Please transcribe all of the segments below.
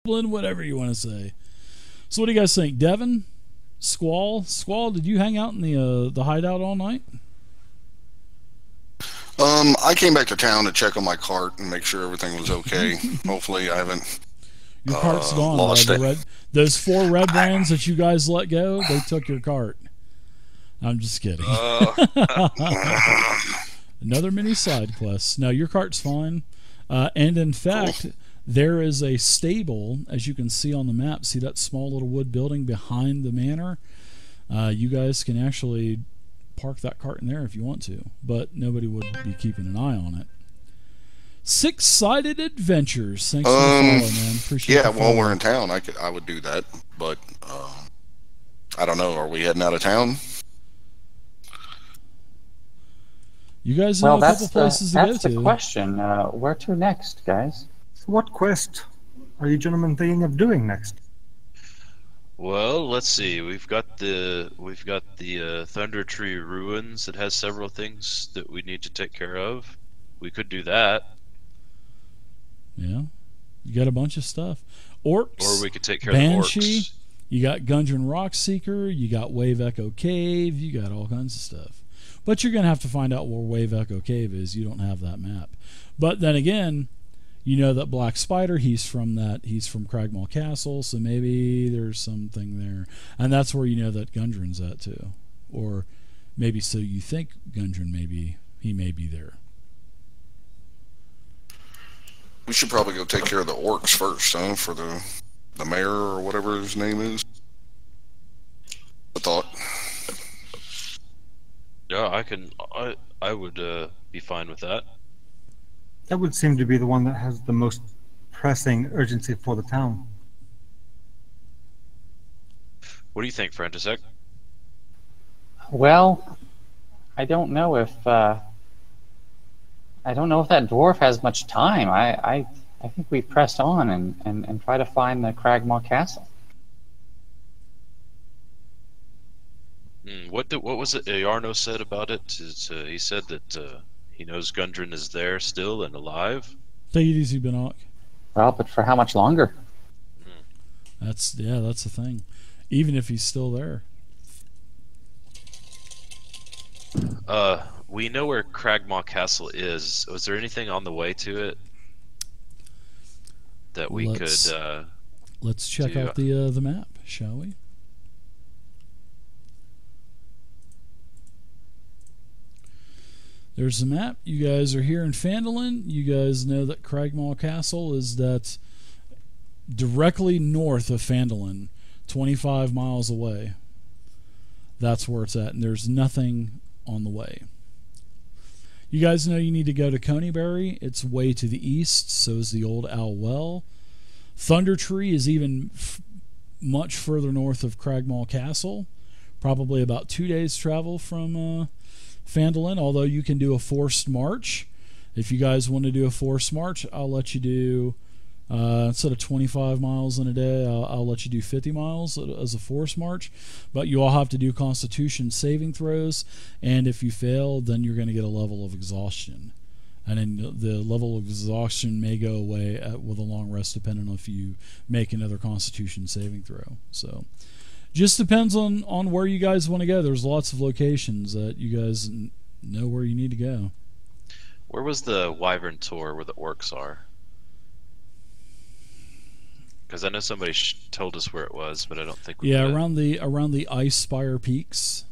goblin, whatever you want to say. So what do you guys think? Devin? Squall, did you hang out in the hideout all night? I came back to town to check on my cart and make sure everything was okay. Hopefully I haven't Your cart's gone. lost it. Those 4 red brands that you guys let go, they took your cart. I'm just kidding. Another mini side quest. No, your cart's fine. And in fact, there is a stable, as you can see on the map. See that small little wood building behind the manor? You guys can actually park that cart in there if you want to, but nobody would be keeping an eye on it. 6-sided adventures. Thanks for the follow, man. Appreciate it. Yeah, while we're in town, I would do that, but I don't know. Are we heading out of town? You guys know a couple places to go to. That's the question. Where to next, guys? So what quest are you gentlemen thinking of doing next? Well, let's see. We've got the Thunder Tree ruins that has several things that we need to take care of. We could do that. Yeah, you got a bunch of stuff. Orcs, or we could take care Banshee, of the orcs. You got Gundren Rockseeker, you got Wave Echo Cave, you got all kinds of stuff. But you're going to have to find out where Wave Echo Cave is. You don't have that map. But then again, you know that Black Spider, he's from Cragmaw Castle, so maybe there's something there. And that's where you know that Gundren's at too. Or maybe so you think Gundren he may be there. We should probably go take care of the orcs first, huh? For the mayor or whatever his name is. I thought. Yeah, I would be fine with that. That would seem to be the one that has the most pressing urgency for the town. What do you think, Frantisek? Well, I don't know if that dwarf has much time. I think we press on and try to find the Cragmaw Castle. What was it Yarno said about it? He said that he knows Gundren is there still and alive. Take it easy, Binoc. Well, but for how much longer? That's the thing. Even if he's still there. We know where Cragmaw Castle is. Was there anything on the way to it that we could? Let's check out the map, shall we? There's the map. You guys are here in Phandelver. You guys know that Cragmaw Castle is directly north of Phandelver, 25 miles away. That's where it's at, and there's nothing on the way. You guys know you need to go to Coneybury. It's way to the east, so is the old Owl Well. Thunder Tree is even much further north of Cragmaw Castle, probably about 2 days' travel from Phandelver, although you can do a forced march. If you guys want to do a forced march, I'll let you do, instead of 25 miles in a day, I'll let you do 50 miles as a forced march. But you all have to do Constitution saving throws, and if you fail, then you're going to get a level of exhaustion. And then the level of exhaustion may go away with a long rest, depending on if you make another Constitution saving throw. So just depends on where you guys want to go. There's lots of locations that you guys know where you need to go. Where was the Wyvern tour where the orcs are? Because I know somebody told us where it was, but I don't think we did. around the Ice Spire Peaks.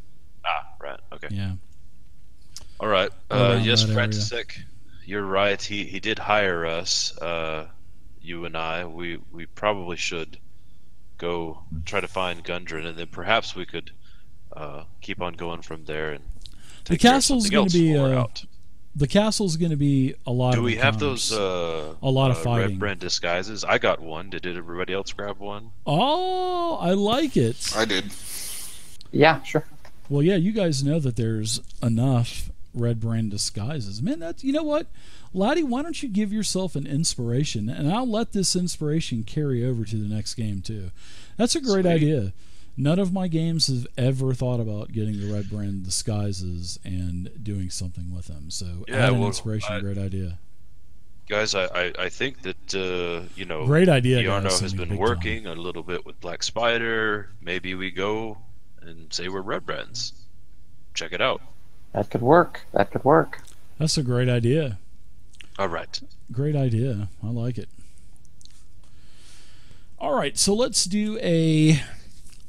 Ah, right. Okay. Yeah. All right. Yes, Frantisek, you're right. He did hire us. You and I. We probably should go try to find Gundren, and then perhaps we could keep on going from there. And the castle's going to be the castle's going to be a lot. Do we have those? A lot of fighting. Red brand disguises. I got one. Did everybody else grab one? Oh, I like it. I did. Yeah, sure. Well, yeah, you guys know that there's enough red brand disguises. Man, you know what? Laddie, why don't you give yourself an inspiration, and I'll let this inspiration carry over to the next game too. That's a great idea. None of my games have ever thought about getting the red brand disguises and doing something with them. So add an inspiration, great idea. Guys, I think that Great idea, Yarno guys. has I mean, been big working a little bit with Black Spider. Maybe we go and say we're Red Brands. Check it out. That could work. That could work. That's a great idea. All right. Great idea. I like it. All right, so let's do a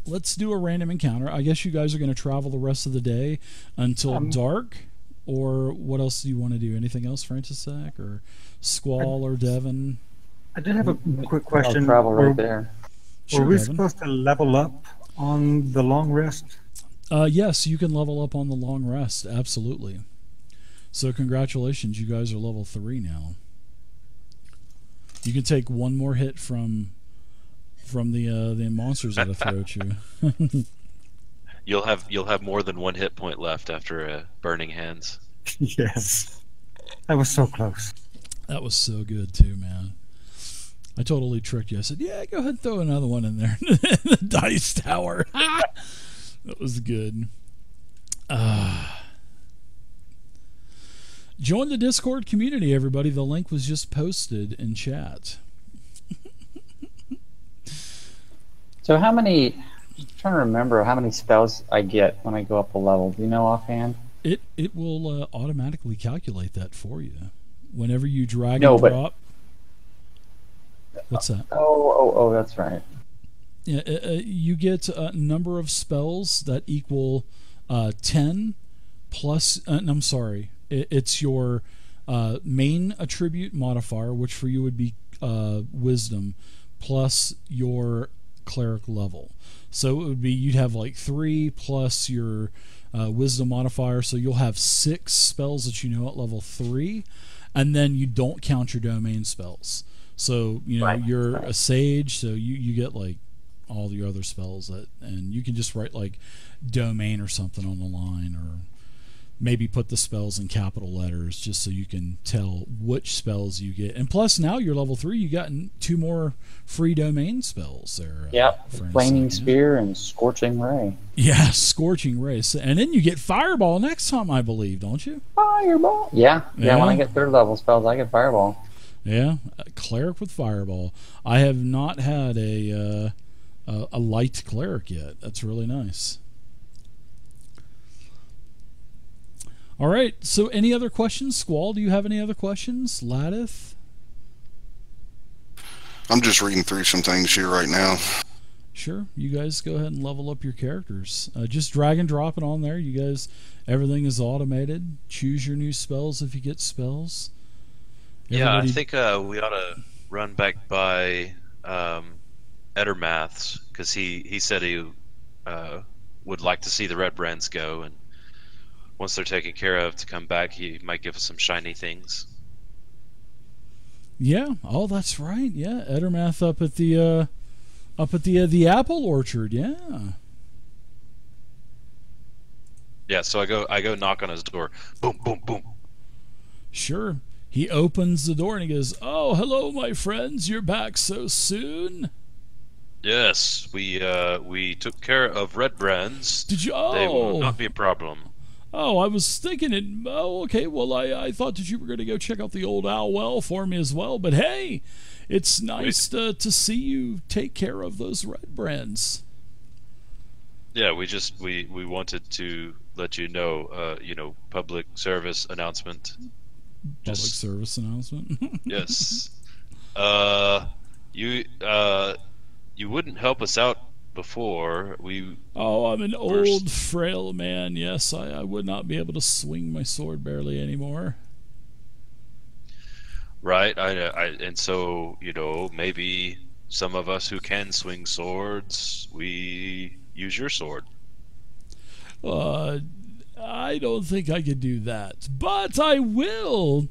random encounter. I guess you guys are going to travel the rest of the day until dark, or what else do you want to do? Anything else, František, or Squall, or Devin? I did have a quick question. I'll travel right there. Sure, Were we Devin. supposed to level up on the long rest? Yes, you can level up on the long rest. Absolutely. So congratulations, you guys are level 3 now. You can take one more hit from the monsters that I throw at you. You'll have more than one hit point left after Burning Hands. Yes. That was so close. That was so good too, man. I totally tricked you. I said, "Yeah, go ahead and throw another one in there." The dice tower. That was good. Join the Discord community, everybody. The link was just posted in chat. So how many? I'm trying to remember how many spells I get when I go up a level. Do you know offhand? It will automatically calculate that for you whenever you drag No, and but- drop. What's that? Oh, that's right. Yeah, you get a number of spells that equal 10 plus. I'm sorry, it's your main attribute modifier, which for you would be wisdom, plus your cleric level. So it would be you'd have like 3 plus your wisdom modifier, so you'll have 6 spells that you know at level 3, and then you don't count your domain spells. So you're a sage, so you get like all your other spells and you can just write like domain or something on the line, or maybe put the spells in capital letters just so you can tell which spells you get. And plus now you're level 3, you got 2 more free domain spells there. Yep. Flaming Spear and Scorching Ray. Yeah, Scorching Ray. And then you get Fireball next time, I believe, don't you? Fireball. Yeah. When I get 3rd level spells, I get Fireball. Yeah, a cleric with Fireball. I have not had a light cleric yet. That's really nice. All right. So, any other questions, Squall? Do you have any other questions, Ladith? I'm just reading through some things here right now. Sure. You guys go ahead and level up your characters. Just drag and drop it on there. You guys, everything is automated. Choose your new spells if you get spells. Yeah, I think we ought to run back by Ettermath's, because he said he would like to see the Red Brands go, and once they're taken care of, to come back, he might give us some shiny things. Yeah. Oh, that's right. Yeah, Ettermath up at the apple orchard. Yeah. Yeah. So I go knock on his door. Boom, boom, boom. Sure. He opens the door and he goes, "Oh, hello, my friends. You're back so soon." Yes, we took care of Red Brands. Did you? They will Oh, not be a problem. I was thinking it. Oh, okay. Well, I thought that you were going to go check out the old owl well for me as well. But hey, it's nice to see you take care of those Red Brands. Yeah, we wanted to let you know, public service announcement. Public service announcement. Yes. You wouldn't help us out before. I'm an old, frail man. Yes, I would not be able to swing my sword barely anymore. Right. And so, maybe some of us who can swing swords, we use your sword. I don't think I could do that, but I will.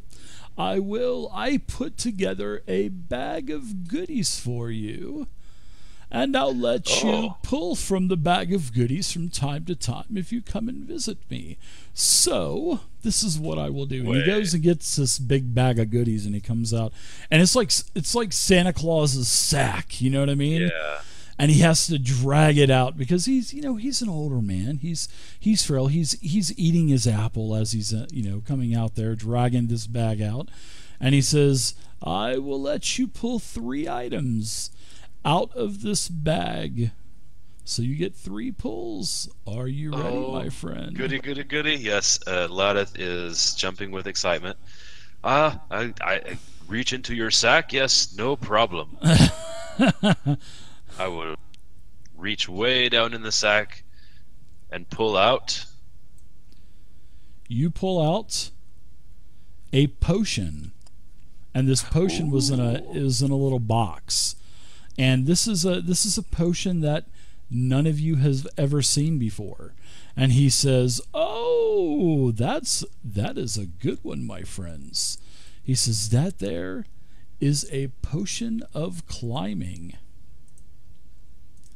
I put together a bag of goodies for you, and I'll let you pull from the bag of goodies from time to time if you come and visit me. So, this is what I will do. And he goes and gets this big bag of goodies, and he comes out, and it's like Santa Claus's sack, you know what I mean? Yeah. And he has to drag it out because he's an older man. He's frail. He's eating his apple as he's coming out there, dragging this bag out. And he says, I will let you pull 3 items out of this bag. So you get 3 pulls. Are you ready, my friend? Goody, goody, goody. Yes, Ladith is jumping with excitement. I reach into your sack. Yes, no problem. I will reach way down in the sack and pull out. You pull out a potion, and this potion was in a little box. And this is a potion that none of you has ever seen before. And he says, "Oh, that is a good one, my friends." He says that there is a potion of climbing.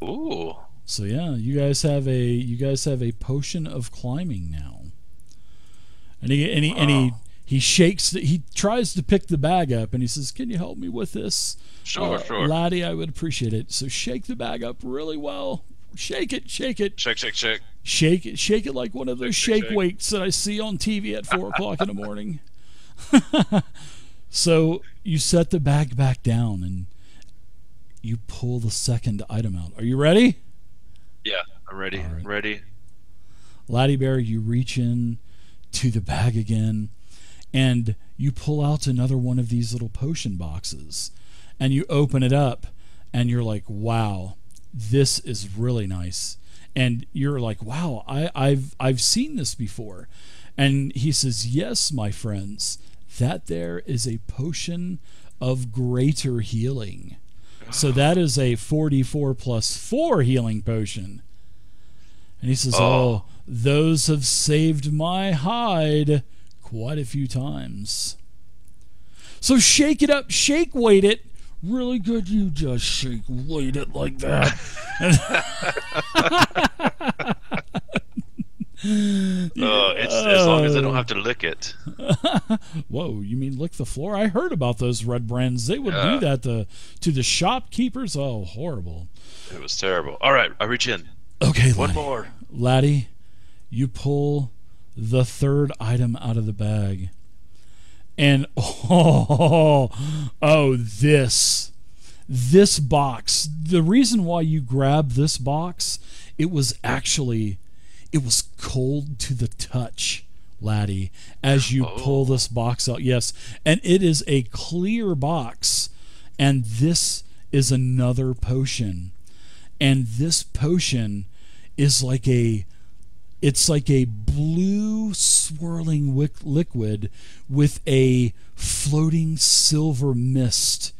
Ooh. So yeah, you guys have a potion of climbing now. And he shakes he tries to pick the bag up, and he says, "Can you help me with this?" Sure. Laddie, I would appreciate it. So shake the bag up really well. Shake it. Shake. Shake it like one of those shake weights that I see on TV at 4 o'clock in the morning. So you set the bag back down and you pull the second item out. Are you ready? Yeah, I'm ready. All right. I'm ready. Laddie Bear, you reach in to the bag again and you pull out another one of these little potion boxes, and you open it up and you're like, wow, this is really nice. And you're like, wow, I've seen this before. And he says, yes, my friends, that there is a potion of greater healing. So that is a 44 plus 4 healing potion. And he says, oh, those have saved my hide quite a few times. So shake it up, shake weight it. Really good, you just shake weight it like that. It's as long as I don't have to lick it. Whoa, you mean lick the floor? I heard about those red brands. They would do that to the shopkeepers. Oh, horrible. It was terrible. All right, I reach in. Okay, one Laddie. more. Laddie, you pull the third item out of the bag. And this box, the reason why you grabbed this box, it was cold to the touch, Laddie, as you pull this box out. Yes, and it is a clear box, and this is another potion. And this potion is like a blue swirling liquid with a floating silver mist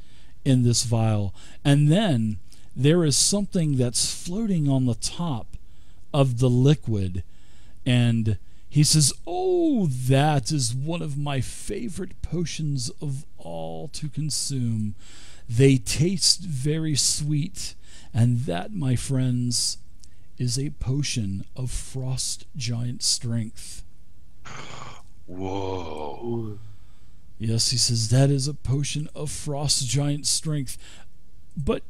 in this vial. And then there is something that's floating on the top of the liquid. And he says, oh, that is one of my favorite potions of all to consume. They taste very sweet. And that, my friends, is a potion of frost giant strength. Whoa. Yes, he says that is a potion of frost giant strength. But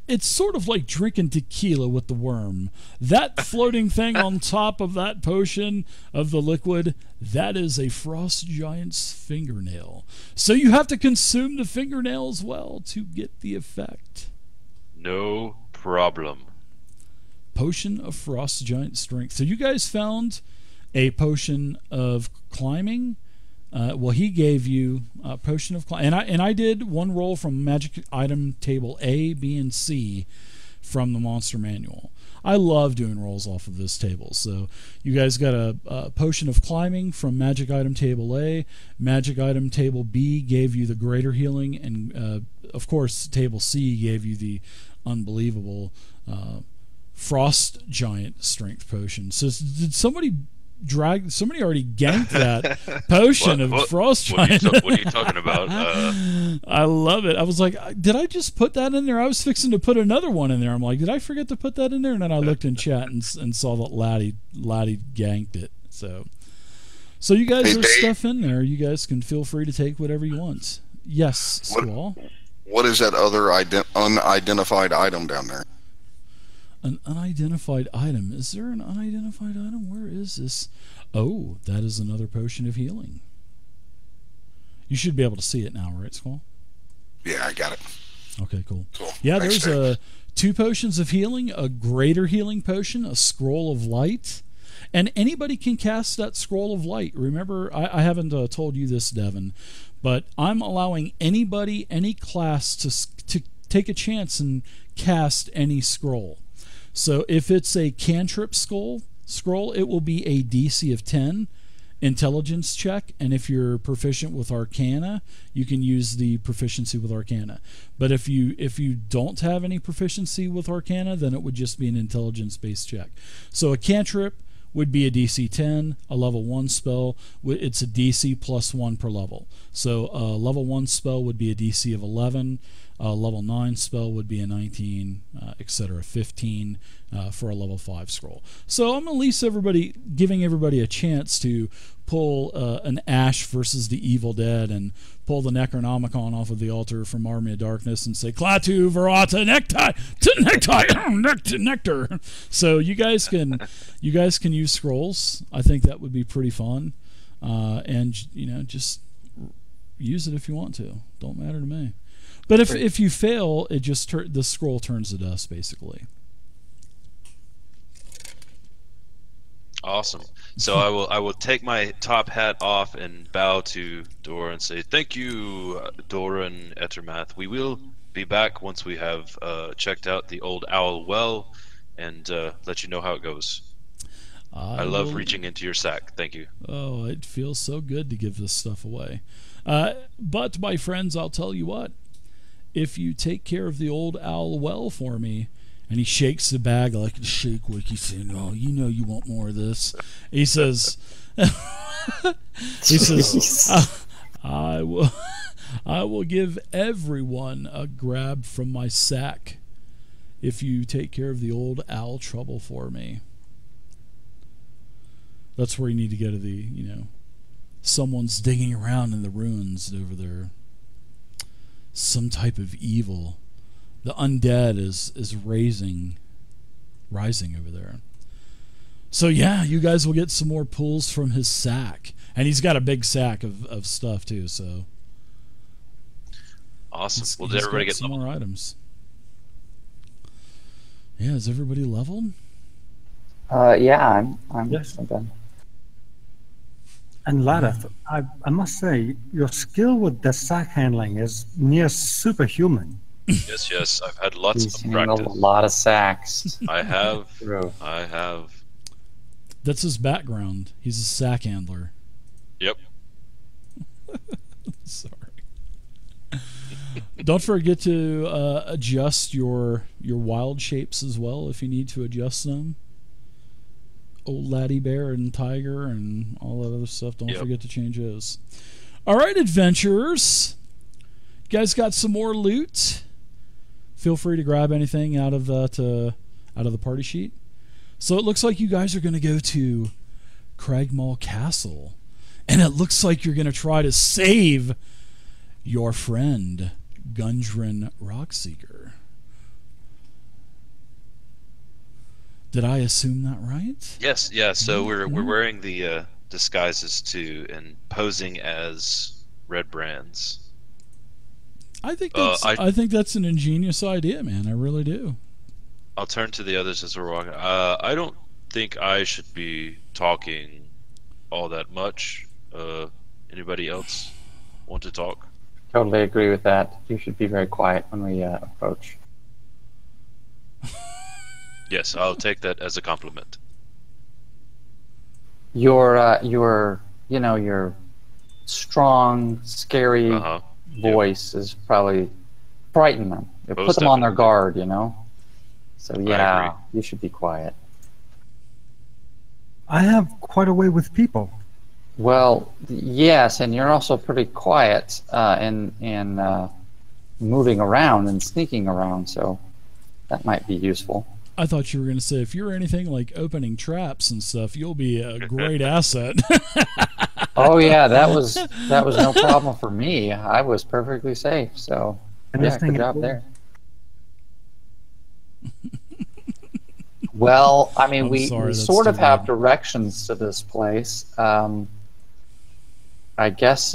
it's sort of like drinking tequila with the worm. That floating thing on top of that potion of the liquid, that is a frost giant's fingernail. So you have to consume the fingernail as well to get the effect. No problem. Potion of frost giant strength. So you guys found a potion of climbing. Well, he gave you a potion of climbing, and I did one roll from magic item table A, B, and C from the monster manual. I love doing rolls off of this table. So you guys got a potion of climbing from magic item table A. Magic item table B gave you the greater healing, and of course table C gave you the unbelievable frost giant strength potion. So did somebody already ganked that potion of frost giant? What are you talking about? I love it. I was like, did I just put that in there? I was fixing to put another one in there. I'm like, did I forget to put that in there? And then I looked in chat and saw that Laddie ganked it. So you guys, there's stuff in there. You guys can feel free to take whatever you want. Yes, Squall. What is that other unidentified item down there? An unidentified item. Is there an unidentified item? Where is this? Oh, that is another potion of healing. You should be able to see it now, right, Squall? Yeah, I got it. Okay, cool. Cool. Yeah, Thanks, there's Dave. 2 potions of healing, a greater healing potion, a scroll of light, and anybody can cast that scroll of light. Remember, I haven't told you this, Devin, but I'm allowing anybody, any class, to take a chance and cast any scroll. So if it's a cantrip scroll, it will be a DC of 10 intelligence check, and if you're proficient with Arcana, you can use the proficiency with Arcana. But if you don't have any proficiency with Arcana, then it would just be an intelligence based check. So a cantrip would be a DC 10, a level 1 spell, it's a DC plus 1 per level. So a level 1 spell would be a DC of 11, a level 9 spell would be a 19, etc., 15 for a level 5 scroll. So I'm at least giving everybody a chance to pull an Ash versus the Evil Dead and pull the Necronomicon off of the altar from Army of Darkness and say Klaatu Verata Nectar. So you guys can use scrolls. I think that would be pretty fun, and just use it if you want to. Don't matter to me. But if you fail, it just the scroll turns to dust basically. Awesome. So I will take my top hat off and bow to Dora and say, "Thank you, Dora and Ettermath. We will be back once we have checked out the old owl well, and let you know how it goes." I love reaching into your sack. Thank you. Oh, it feels so good to give this stuff away. But my friends, I'll tell you what. If you take care of the old owl well for me, and he shakes the bag like a shake wake, he's saying, "Oh, you want more of this." He says, I will give everyone a grab from my sack if you take care of the old owl trouble for me. That's where you need to go to the, someone's digging around in the ruins over there. Some type of evil. The undead is rising over there. So yeah, you guys will get some more pulls from his sack. And he's got a big sack of stuff too, so. Awesome. Well, did everybody get some more items? Yeah, is everybody leveled? Yeah, I'm Yes. done. And Ladith, I must say, your skill with the sack handling is near superhuman. Yes. I've had lots He's of handled practice. a lot of sacks. I have. True. I have. That's his background. He's a sack handler. Yep. Sorry. Don't forget to adjust your wild shapes as well if you need to adjust them. Old laddie bear and tiger and all that other stuff. Don't forget to change those. All right, adventurers. You guys got some more loot? Feel free to grab anything out of the party sheet. So it looks like you guys are going to go to Cragmaw Castle, and it looks like you're going to try to save your friend Gundren Rockseeker. Did I assume that right? Yes. Yeah. So we're wearing the disguises too and posing as red brands. I think that's an ingenious idea, man. I really do. I'll turn to the others as we're walking. I don't think I should be talking all that much. Anybody else want to talk? Totally agree with that. You should be very quiet when we approach. Yes, I'll take that as a compliment. Your strong, scary voice is probably frighten them. You put them on their guard, So yeah, you should be quiet. I have quite a way with people. Well, yes, and you're also pretty quiet in moving around and sneaking around, so that might be useful. I thought you were going to say if you're anything like opening traps and stuff, you'll be a great asset. Oh yeah, that was no problem for me. I was perfectly safe, so yeah, good job there. Well, I mean, we sort of have directions to this place. I guess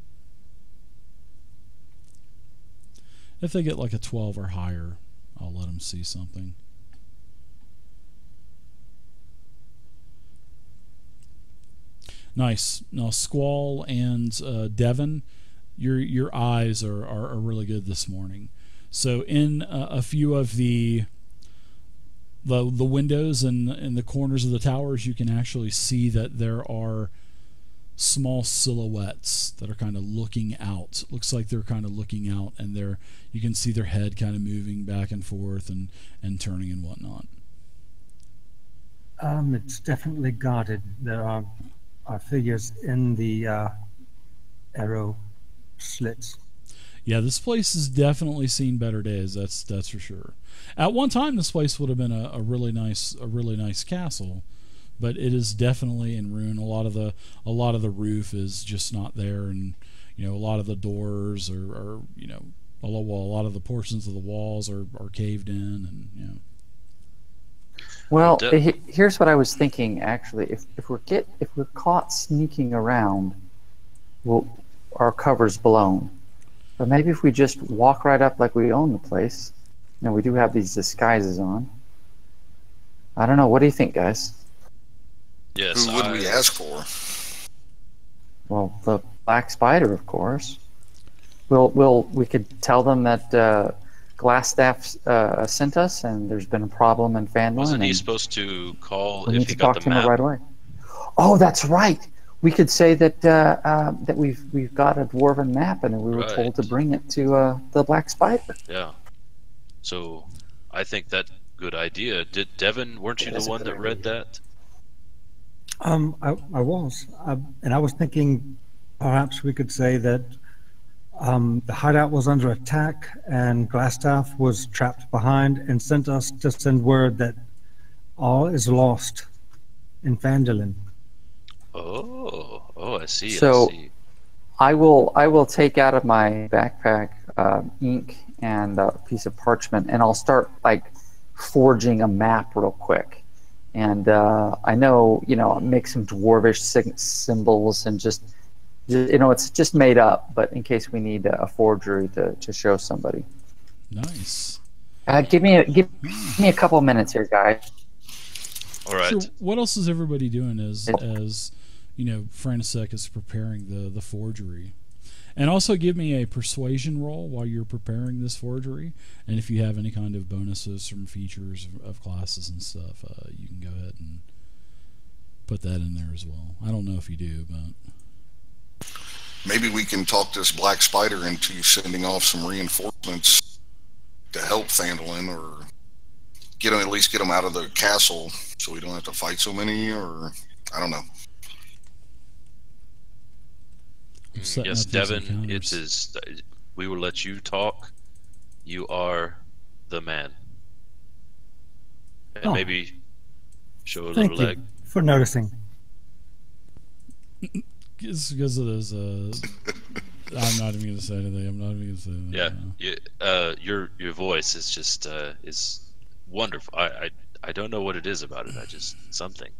If they get like a 12 or higher, I'll let them see something. Nice. Now, Squall and Devin, your eyes are really good this morning. So in a few of the windows and in the corners of the towers, you can actually see that there are small silhouettes that are kind of looking out. Looks like they're kind of looking out, and you can see their head kind of moving back and forth and turning and whatnot. It's definitely guarded. There are figures in the arrow slits. Yeah, this place has definitely seen better days. That's for sure. At one time, this place would have been a really nice castle, but it is definitely in ruin. A lot of the roof is just not there, and a lot of the doors are a lot of the portions of the walls are caved in, and Well, here's what I was thinking. Actually, if we're caught sneaking around, our cover's blown. But maybe if we just walk right up like we own the place, we do have these disguises on. I don't know. What do you think, guys? Yes. Who would we ask for? Well, the Black Spider, of course. We could tell them that Glasstaff sent us, and there's been a problem in Phandelver. Wasn't he supposed to call we if need he to got talk the to him map? right away. Oh, that's right. We could say that that we've got a dwarven map, and we were told to bring it to the Black Spider. Yeah. So, I think that's a good idea. Devin, weren't you the one that read that? I was, and I was thinking perhaps we could say that the hideout was under attack, and Glasstaff was trapped behind, and sent us to send word that all is lost in Phandelver. Oh, I see. So, I see. I will take out of my backpack ink and a piece of parchment, and I'll start forging a map real quick. And I know, make some dwarvish symbols and just it's just made up, but in case we need a forgery to show somebody. Nice. Give me a couple minutes here, guys. All right. So what else is everybody doing as Frantisek is preparing the forgery? And also give me a persuasion roll while you're preparing this forgery. And if you have any kind of bonuses from features of classes and stuff, you can go ahead and put that in there as well. I don't know if you do, but Maybe we can talk this Black Spider into sending off some reinforcements to help Phandelver, or at least get them out of the castle so we don't have to fight so many, or I don't know. Yes, Devin, we will let you talk. You are the man. And maybe show a little Thank leg. you for noticing. it's because of those. I'm not even going to say anything. Yeah, your voice is just is wonderful. I don't know what it is about it. Something.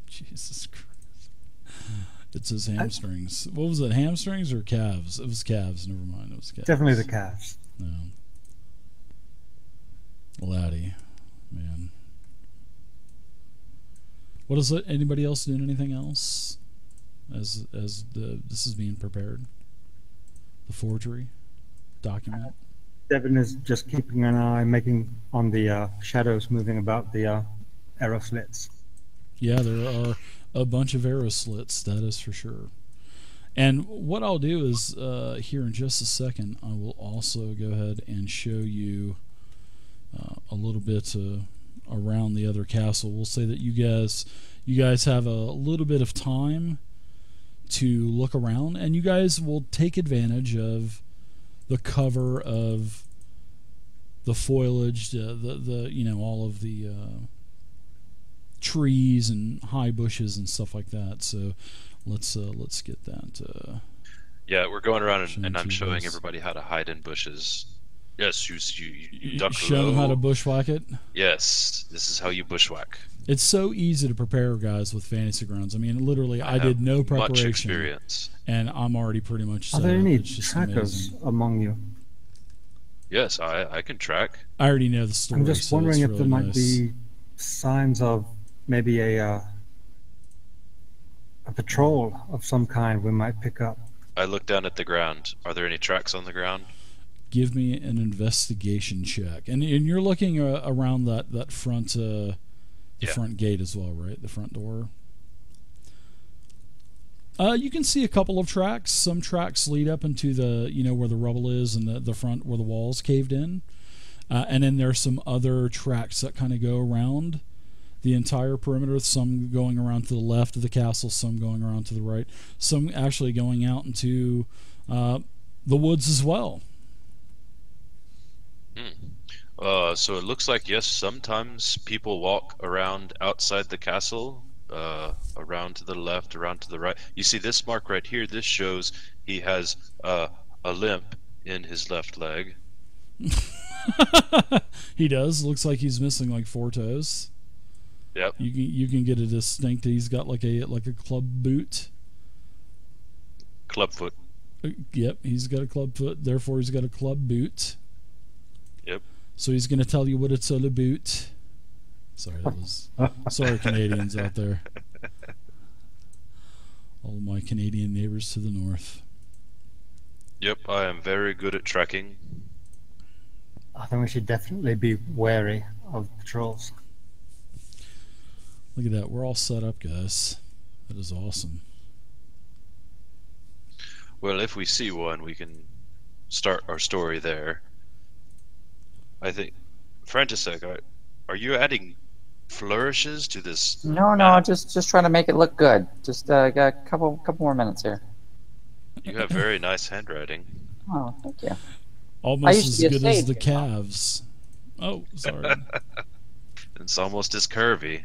Jesus Christ. It's his hamstrings. What was it, hamstrings or calves? It was calves. Never mind, it was calves. Definitely the calves. No. Laddie, man. What is it? Anybody else doing anything else as this is being prepared? The forgery document. Devin is just keeping an eye, making on the shadows moving about the arrow slits. Yeah, there are a bunch of arrow slits, that is for sure. And what I'll do is, here in just a second, I will also go ahead and show you a little bit around the other castle. We'll say that you guys have a little bit of time to look around, and you guys will take advantage of the cover of the foliage, all of the trees and high bushes and stuff like that. So let's get that. Yeah, we're going around and I'm showing everybody how to hide in bushes. Yes, you duck show low. them how to bushwhack it. Yes, this is how you bushwhack. It's so easy to prepare, guys, with Fantasy Grounds. I mean, literally, I did no preparation. Much experience. And I'm already pretty much Are set there up. any It's just trackers amazing. among you? Yes, I can track. I already know the story. I'm just so wondering it's if there really might nice. be signs of maybe a patrol of some kind we might pick up. I look down at the ground. Are there any tracks on the ground? Give me an investigation check, and you're looking around that front front gate as well, right? The front door. You can see a couple of tracks. Some tracks lead up into the where the rubble is, and the front where the walls caved in, and then there's some other tracks that kind of go around the entire perimeter. Some going around to the left of the castle, some going around to the right, some actually going out into the woods as well. So it looks like, yes, sometimes people walk around outside the castle, around to the left, around to the right. You see this mark right here, this shows he has a limp in his left leg. He does. Looks like he's missing like 4 toes. Yep. You can get a distinct. He's got like a club boot. Clubfoot. Yep, he's got a club foot. Therefore, he's got a club boot. Yep. So he's going to tell you what it's all about. Sorry, Canadians out there. All my Canadian neighbors to the north. Yep, I am very good at tracking. I think we should definitely be wary of patrols. Look at that. We're all set up, guys. That is awesome. Well, if we see one, we can start our story there. I think, Frantisek, are you adding flourishes to this? No, map? just trying to make it look good. Just got a couple more minutes here. You have very nice handwriting. Oh, thank you. Almost used as to be a good as sage. the calves. Oh, sorry. It's almost as curvy.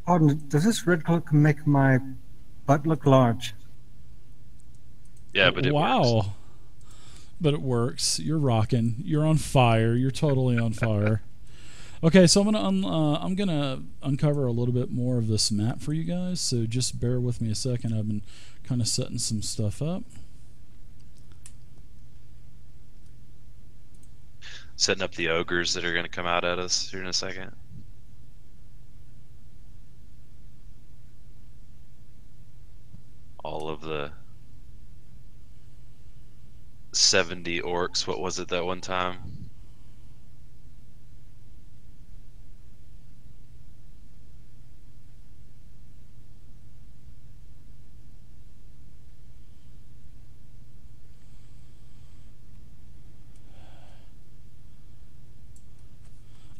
Pardon, does this red cloak make my butt look large? Yeah, but it works. But it works. You're rocking. You're on fire. You're totally on fire. Okay, so I'm gonna uncover a little bit more of this map for you guys. So just bear with me a second. I've been kind of setting some stuff up. Setting up the ogres that are going to come out at us here in a second. All of the 70 orcs. What was it that one time?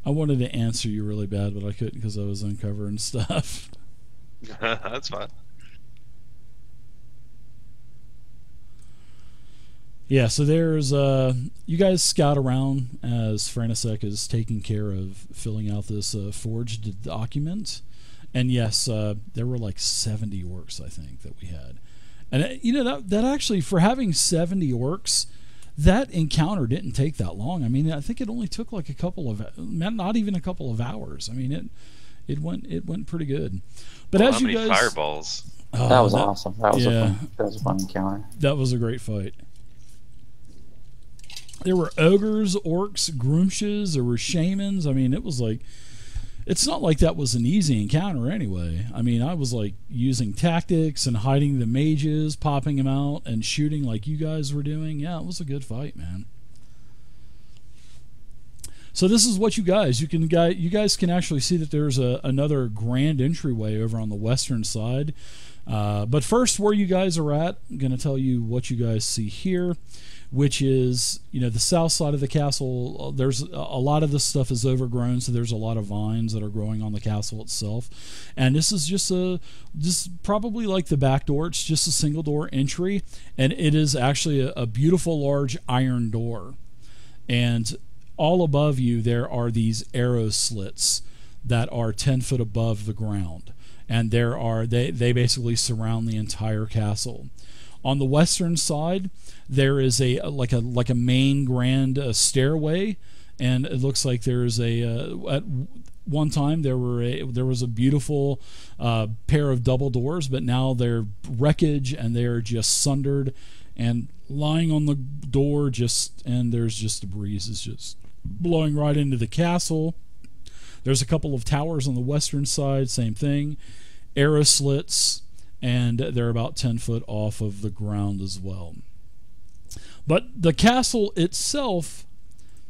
I wanted to answer you really bad, but I couldn't because I was uncovering stuff. That's fine. Yeah, so there's you guys scout around as Frantisek is taking care of filling out this forged document, and yes, there were like 70 orcs I think that we had, and that actually, for having 70 orcs, that encounter didn't take that long. I mean, I think it only took like not even a couple of hours. I mean, it went pretty good. But well, as how you many guys, fireballs? That was awesome. That was a fun encounter. That was a great fight. There were ogres, orcs, groomshes, there were shamans. I mean, it was like, it's not like that was an easy encounter anyway. I mean, I was like using tactics and hiding the mages, popping them out and shooting like you guys were doing. Yeah, it was a good fight, man. So this is what you guys can actually see that there's another grand entryway over on the western side. But first, where you guys are at, I'm going to tell you what you guys see here, which is, the south side of the castle. There's a lot of this stuff is overgrown, so there's a lot of vines that are growing on the castle itself. And this is just probably like the back door. It's just a single door entry, and it is actually a beautiful large iron door. And all above you, there are these arrow slits that are 10 foot above the ground. And they basically surround the entire castle. On the western side, there is a main grand stairway, and it looks like there's one time there was a beautiful pair of double doors, but now they're wreckage and they're just sundered and lying on the door, and there's just a breeze is just blowing right into the castle. There's a couple of towers on the western side, same thing, arrow slits, and they're about 10 foot off of the ground as well. But the castle itself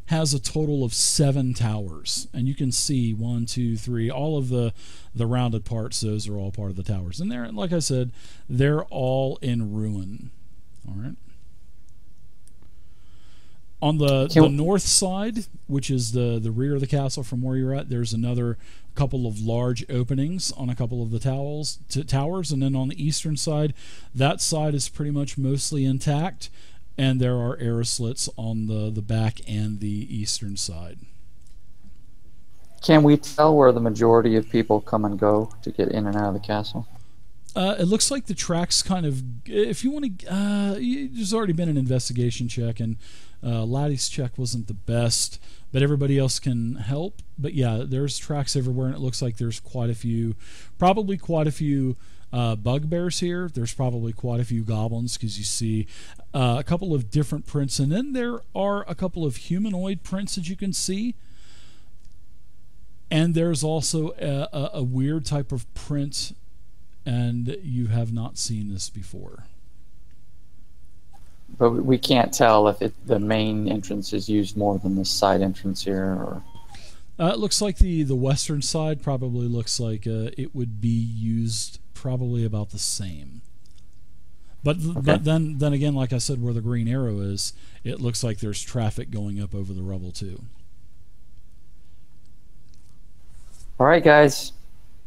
has a total of 7 towers, and you can see 1, 2, 3, all of the rounded parts. Those are all part of the towers, and they're, like I said, they're all in ruin. All right. On the north side, which is the rear of the castle from where you're at, there's another couple of large openings on a couple of the towers, and then on the eastern side, that side is pretty much mostly intact, and there are arrow slits on the back and the eastern side. Can we tell where the majority of people come and go to get in and out of the castle? It looks like the tracks kind of, if you want to, there's already been an investigation check, and Laddie's check wasn't the best, but everybody else can help. But yeah, there's tracks everywhere, and it looks like there's probably quite a few bugbears here. There's probably quite a few goblins, because you see a couple of different prints, and then there are a couple of humanoid prints that you can see. And there's also a weird type of print, and you have not seen this before. But we can't tell if the main entrance is used more than the side entrance here, or... It looks like the western side probably looks like it would be used probably about the same. But then again, like I said, where the green arrow is, it looks like there's traffic going up over the rubble too. All right, guys.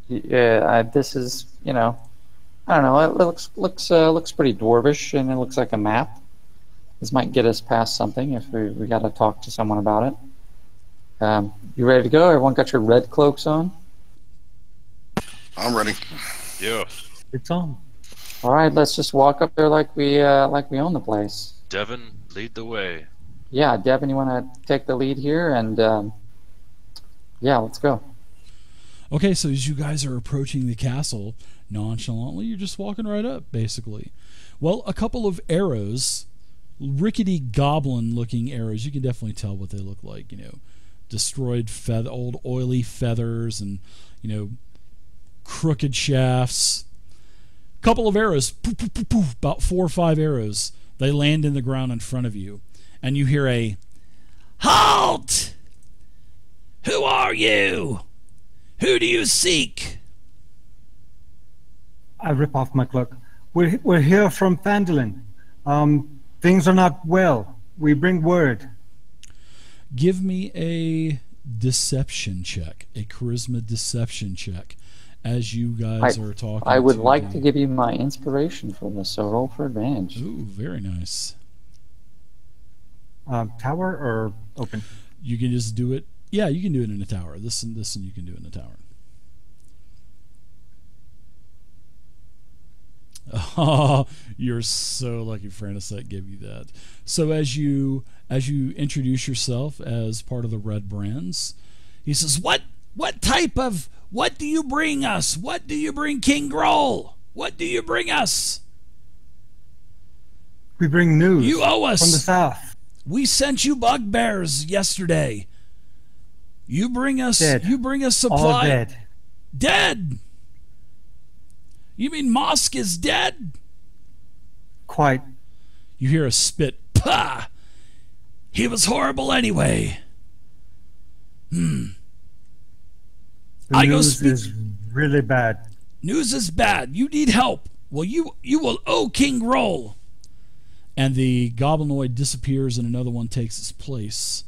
Yeah, this is, I don't know. It looks pretty dwarvish, and it looks like a map. This might get us past something if we got to talk to someone about it. You ready to go? Everyone got your red cloaks on? I'm ready. Yeah. It's on. All right, let's just walk up there like we own the place. Devin, lead the way. Yeah, Devin, you want to take the lead here, and yeah, let's go. Okay, so as you guys are approaching the castle nonchalantly, you're just walking right up, basically. Well, a couple of arrows, rickety goblin-looking arrows. You can definitely tell what they look like. Destroyed old oily feathers, and crooked shafts. Couple of arrows, poof, poof, poof, poof, about 4 or 5 arrows. They land in the ground in front of you, and you hear a "Halt! Who are you? Who do you seek?" I rip off my cloak. We're here from Phandelver. Things are not well. We bring word. Give me a deception check, a charisma deception check, as you guys are talking. I would like to give you my inspiration for this, so roll for advantage. Ooh, very nice. Tower or open? You can just do it. Yeah, you can do it in a tower. This and you can do it in a tower. Oh, you're so lucky Franisette gave you that. So as you introduce yourself as part of the Red Brands, he says, What do you bring us? What do you bring King Groll? What do you bring us? We bring news. You owe us. From the south. We sent you bugbears yesterday. You bring us supply. All dead. Dead. You mean Mosk is dead? Quite. You hear a spit. Pah! He was horrible anyway. The news is really bad. News is bad. You need help. Well, you will owe King Groll. And the goblinoid disappears, and another one takes its place.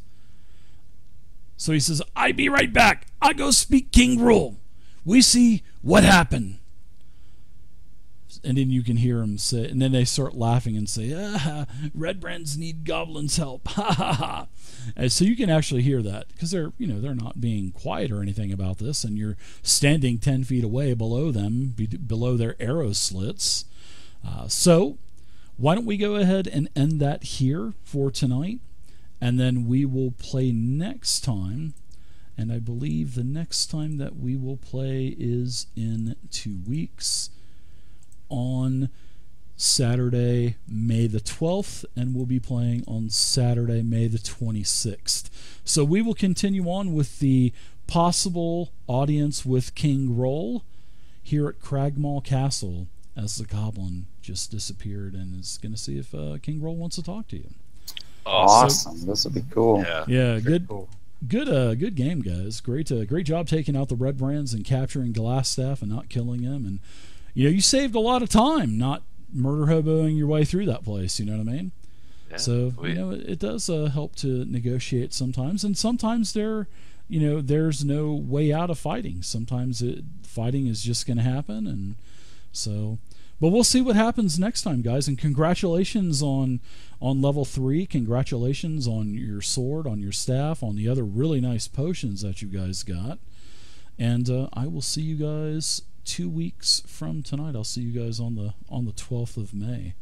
So he says, I be right back. I go speak King Groll. We see what happened. And then you can hear him say, and then they start laughing and say, Red Brands need goblins' help. Ha ha ha. And so you can actually hear that, because they're not being quiet or anything about this, and you're standing 10 feet away below them, below their arrow slits. So why don't we go ahead and end that here for tonight, and then we will play next time And I believe the next time that we will play is in 2 weeks on Saturday, May the 12th, and we'll be playing on Saturday, May the 26th. So we will continue on with the possible audience with King Roll here at Cragmaw Castle, as the goblin just disappeared and is going to see if King Roll wants to talk to you. Awesome. This would be cool. Yeah, good. Cool. Good game, guys. Great job taking out the red brands and capturing Glasstaff and not killing him. And you saved a lot of time not murder hoboing your way through that place. You know what I mean? Yeah, So it does help to negotiate sometimes, and sometimes there's no way out of fighting. Sometimes fighting is just going to happen, and so. But we'll see what happens next time, guys. And congratulations on level 3. Congratulations on your sword, on your staff, on the other really nice potions that you guys got. And I will see you guys 2 weeks from tonight. I'll see you guys on the 12th of May.